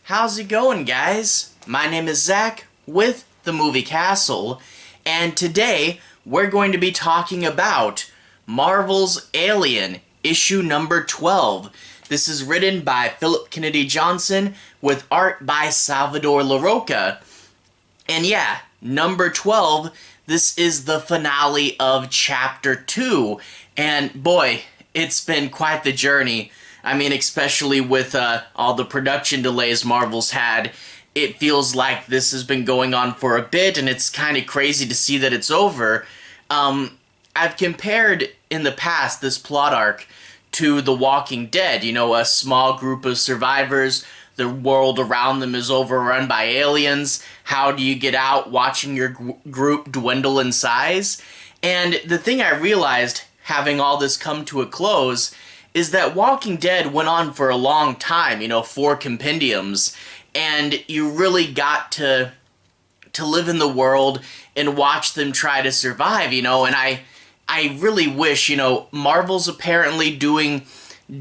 How's it going, guys? My name is Zach with the Movie Castle, and today we're going to be talking about Marvel's Alien, issue number 12. This is written by Phillip Kennedy Johnson with art by Salvador Larroca. And yeah, number 12, this is the finale of chapter 2. And boy, it's been quite the journey. I mean, especially with all the production delays Marvel's had, it feels like this has been going on for a bit, and it's kind of crazy to see that it's over. I've compared in the past this plot arc to The Walking Dead. You know, a small group of survivors, the world around them is overrun by aliens. How do you get out watching your group dwindle in size? And the thing I realized, having all this come to a close, is that Walking Dead went on for a long time, 4 compendiums, and you really got to live in the world and watch them try to survive, and I really wish, Marvel's apparently doing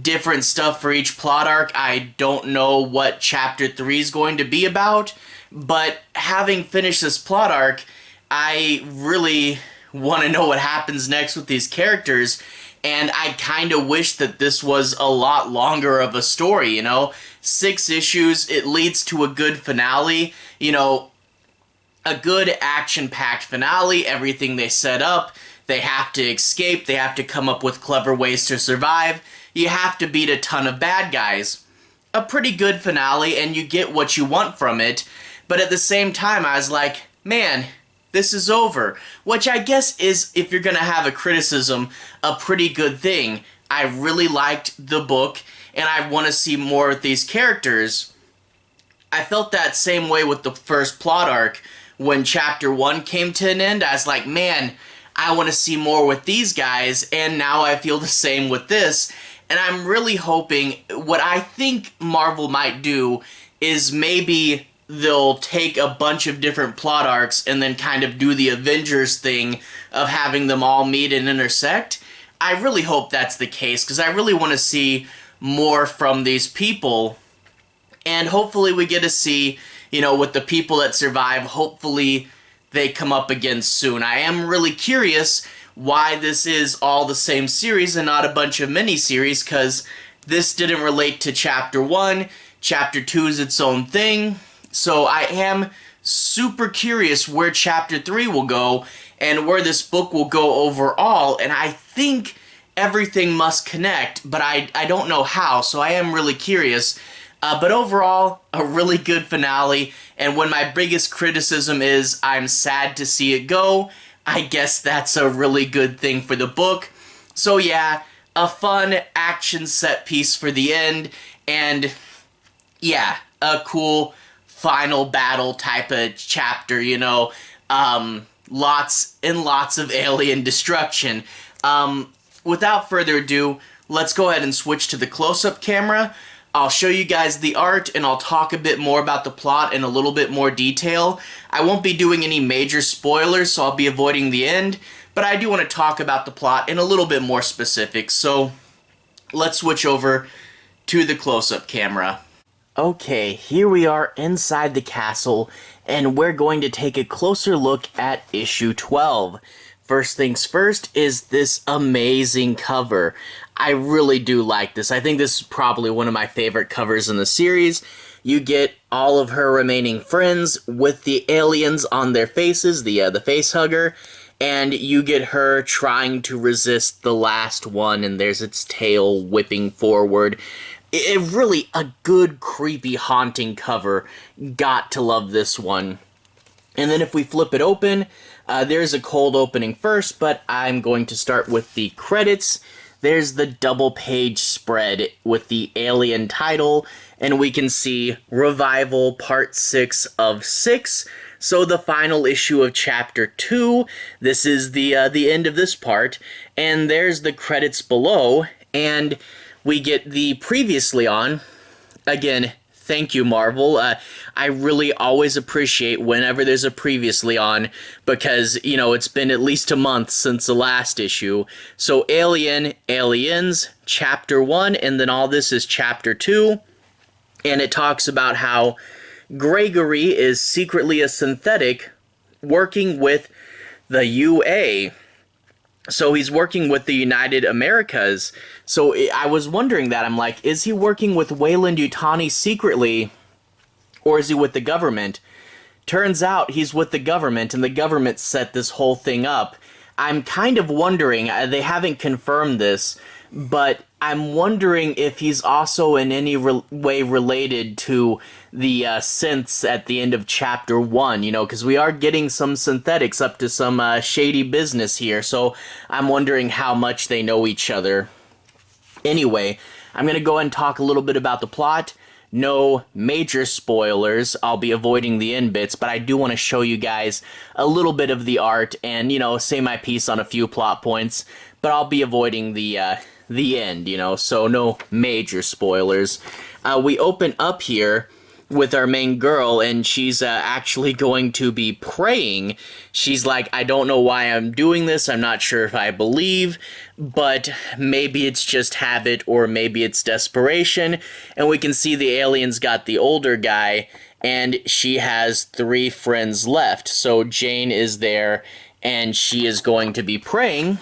different stuff for each plot arc. I don't know what chapter 3 is going to be about, but having finished this plot arc, I really want to know what happens next with these characters. And I kind of wish that this was a lot longer of a story, 6 issues, it leads to a good finale, a good action-packed finale, everything they set up, they have to escape, they have to come up with clever ways to survive, you have to beat a ton of bad guys. A pretty good finale, and you get what you want from it, but at the same time, I was like, man, this is over, which I guess is, if you're gonna have a criticism, a pretty good thing. I really liked the book, and I want to see more of these characters. I felt that same way with the first plot arc. When chapter 1 came to an end, I was like, man, I want to see more with these guys, and now I feel the same with this. And I'm really hoping, what I think Marvel might do is maybe they'll take a bunch of different plot arcs and then kind of do the Avengers thing of having them all meet and intersect. I really hope that's the case, because I really want to see more from these people. And hopefully we get to see, with the people that survive, hopefully they come up again soon. I am really curious why this is all the same series and not a bunch of mini-series, because this didn't relate to chapter 1. Chapter 2 is its own thing. So I am super curious where chapter 3 will go and where this book will go overall, and I think everything must connect, but I don't know how, so I am really curious. But overall, a really good finale, and when my biggest criticism is I'm sad to see it go, I guess that's a really good thing for the book. So yeah, a fun action set piece for the end, and yeah, a cool final battle type of chapter, lots and lots of alien destruction. Without further ado, let's go ahead and switch to the close-up camera. I'll show you guys the art, and I'll talk a bit more about the plot in a little bit more detail. I won't be doing any major spoilers, so I'll be avoiding the end, but I do want to talk about the plot in a little bit more specifics, so let's switch over to the close-up camera. Okay, here we are inside the castle, and we're going to take a closer look at issue 12. First things first is this amazing cover. I really do like this. I think this is probably one of my favorite covers in the series. You get all of her remaining friends with the aliens on their faces, the face hugger, and you get her trying to resist the last one, and there's its tail whipping forward. It really a good, creepy, haunting cover. Got to love this one. And then if we flip it open, there's a cold opening first, but I'm going to start with the credits. There's the double-page spread with the Alien title, and we can see Revival Part 6 of 6. So the final issue of Chapter 2. This is the end of this part, and there's the credits below, and we get the previously on. Again, thank you, Marvel. I really always appreciate whenever there's a previously on, because, it's been at least a month since the last issue. So Alien, Aliens, Chapter 1, and then all this is Chapter 2. And it talks about how Gregory is secretly a synthetic working with the UA. So he's working with the United Americas. So I was wondering that. I'm like, is he working with Wayland Yutani secretly, or is he with the government? Turns out he's with the government, and the government set this whole thing up. I'm kind of wondering, they haven't confirmed this, but I'm wondering if he's also in any way related to the synths at the end of Chapter 1, you know, because we are getting some synthetics up to some shady business here, so I'm wondering how much they know each other. Anyway, I'm going to go ahead and talk a little bit about the plot. No major spoilers, I'll be avoiding the end bits, but I do want to show you guys a little bit of the art and, you know, say my piece on a few plot points, but I'll be avoiding the end, you know, so no major spoilers. We open up here with our main girl, and she's actually going to be praying. She's like, I don't know why I'm doing this, I'm not sure if I believe, but maybe it's just habit, or maybe it's desperation. And we can see the aliens got the older guy, and she has 3 friends left. So Jane is there, and she is going to be praying.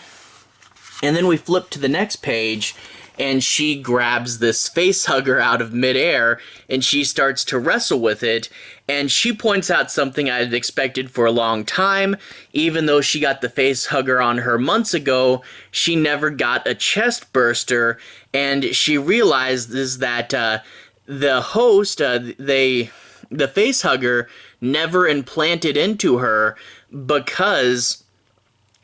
And then we flip to the next page, and she grabs this face hugger out of midair, and she starts to wrestle with it, and she points out something I had expected for a long time. Even though she got the face hugger on her months ago, she never got a chest burster, and she realizes that the host, the face hugger, never implanted into her because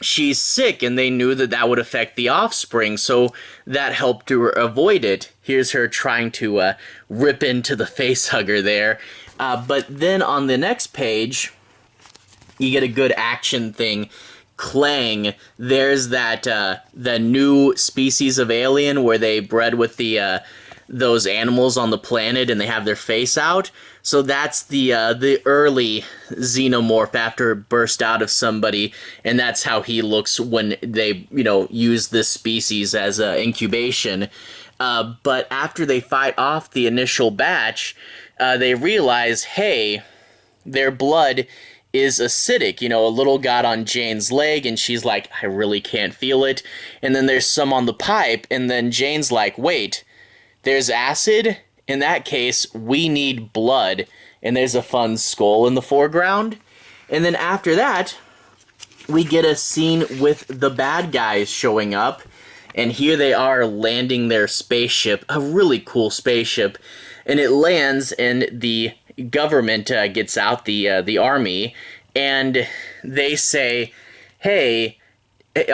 she's sick, and they knew that that would affect the offspring, so that helped her avoid it. Here's her trying to rip into the face hugger there. But then on the next page, you get a good action thing. Clang. There's that, the new species of alien where they bred with the, those animals on the planet and they have their face out. So that's the early xenomorph after it burst out of somebody, and that's how he looks when they, you know, use this species as incubation. But after they fight off the initial batch, they realize, hey, their blood is acidic. You know, a little got on Jane's leg, and she's like, I really can't feel it. And then there's some on the pipe, and then Jane's like, wait, there's acid? In that case, we need blood. And there's a fun skull in the foreground. And then after that, we get a scene with the bad guys showing up. And here they are landing their spaceship, a really cool spaceship. And it lands, and the government gets out, the army, and they say, hey,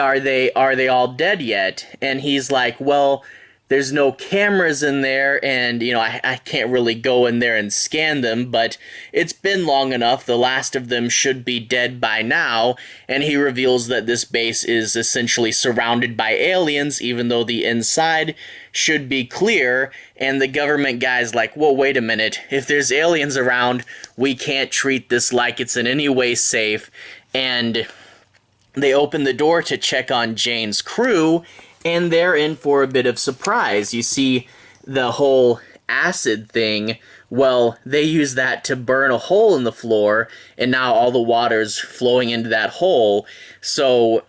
are they all dead yet? And he's like, well, there's no cameras in there, and, you know, I can't really go in there and scan them, but it's been long enough. The last of them should be dead by now. And he reveals that this base is essentially surrounded by aliens, even though the inside should be clear. And the government guy's like, whoa, wait a minute. If there's aliens around, we can't treat this like it's in any way safe. And they open the door to check on Jane's crew, and they're in for a bit of surprise. You see, the whole acid thing, well, they use that to burn a hole in the floor, and now all the water's flowing into that hole. So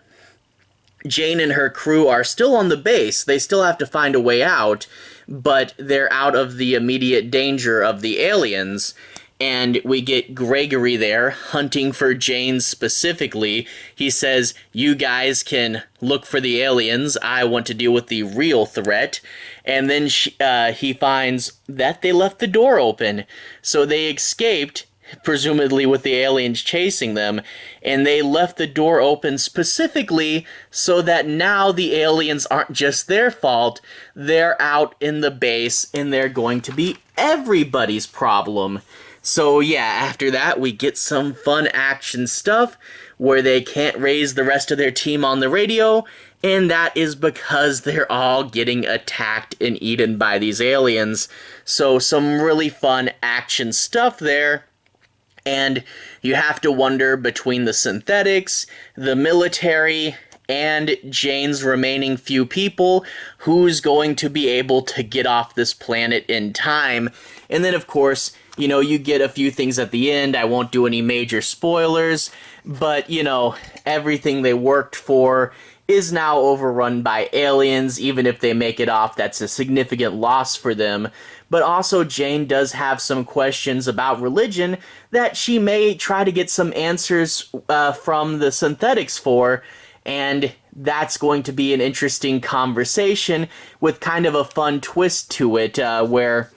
Jane and her crew are still on the base. They still have to find a way out, but they're out of the immediate danger of the aliens. And we get Gregory there, hunting for Jane specifically. He says, you guys can look for the aliens. I want to deal with the real threat. And then he finds that they left the door open. So they escaped, presumably with the aliens chasing them. And they left the door open specifically so that now the aliens aren't just their fault. They're out in the base, and they're going to be everybody's problem. So yeah, after that we get some fun action stuff where they can't raise the rest of their team on the radio, and that is because they're all getting attacked and eaten by these aliens. So some really fun action stuff there. And you have to wonder between the synthetics, the military, and Jane's remaining few people, who's going to be able to get off this planet in time. And then, of course, you know, you get a few things at the end. I won't do any major spoilers, but, you know, everything they worked for is now overrun by aliens. Even if they make it off, that's a significant loss for them. But also, Jane does have some questions about religion that she may try to get some answers from the synthetics for, and that's going to be an interesting conversation with kind of a fun twist to it, where,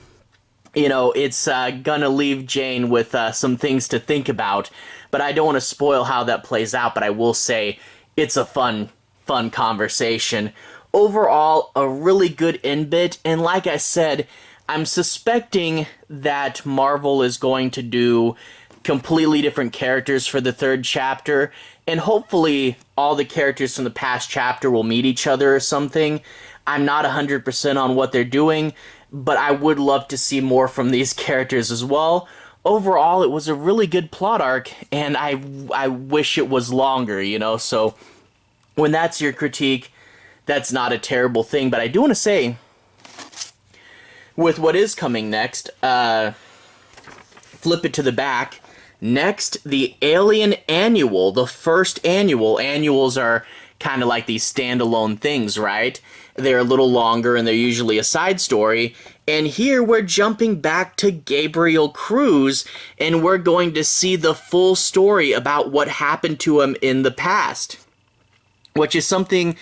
you know, it's gonna leave Jane with some things to think about. But I don't want to spoil how that plays out, but I will say it's a fun conversation. Overall, a really good end bit, and like I said, I'm suspecting that Marvel is going to do completely different characters for the third chapter, and hopefully all the characters from the past chapter will meet each other or something. I'm not 100% on what they're doing, but I would love to see more from these characters as well. Overall, it was a really good plot arc, and I wish it was longer, you know, so when that's your critique, that's not a terrible thing. But I do want to say, with what is coming next, flip it to the back. Next, the Alien Annual, the first annual. Annuals are kind of like these standalone things, right? They're a little longer, and they're usually a side story. And here we're jumping back to Gabriel Cruz, and we're going to see the full story about what happened to him in the past, which is something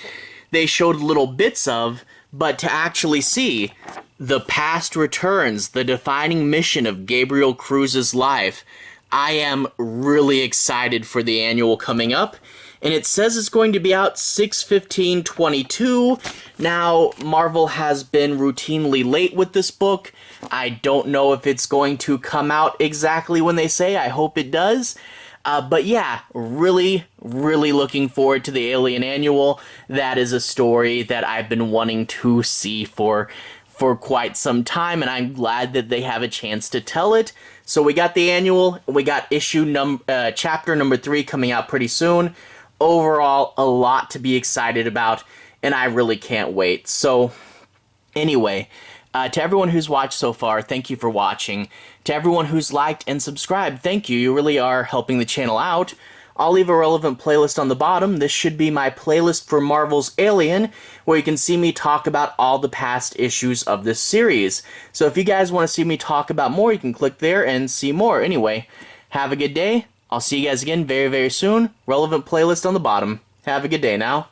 they showed little bits of, but to actually see the past returns, the defining mission of Gabriel Cruz's life, I am really excited for the annual coming up. And it says it's going to be out 6/15/22. Now, Marvel has been routinely late with this book. I don't know if it's going to come out exactly when they say. I hope it does. But yeah, really, really looking forward to the Alien Annual. That is a story that I've been wanting to see for quite some time, and I'm glad that they have a chance to tell it. So we got the annual, we got chapter number 3 coming out pretty soon. Overall, a lot to be excited about, and I really can't wait. So anyway, to everyone who's watched so far, thank you for watching. To everyone who's liked and subscribed, thank you. You really are helping the channel out. I'll leave a relevant playlist on the bottom. This should be my playlist for Marvel's Alien, where you can see me talk about all the past issues of this series. So if you guys want to see me talk about more, you can click there and see more. Anyway, have a good day. I'll see you guys again very, very soon. Relevant playlist on the bottom. Have a good day now.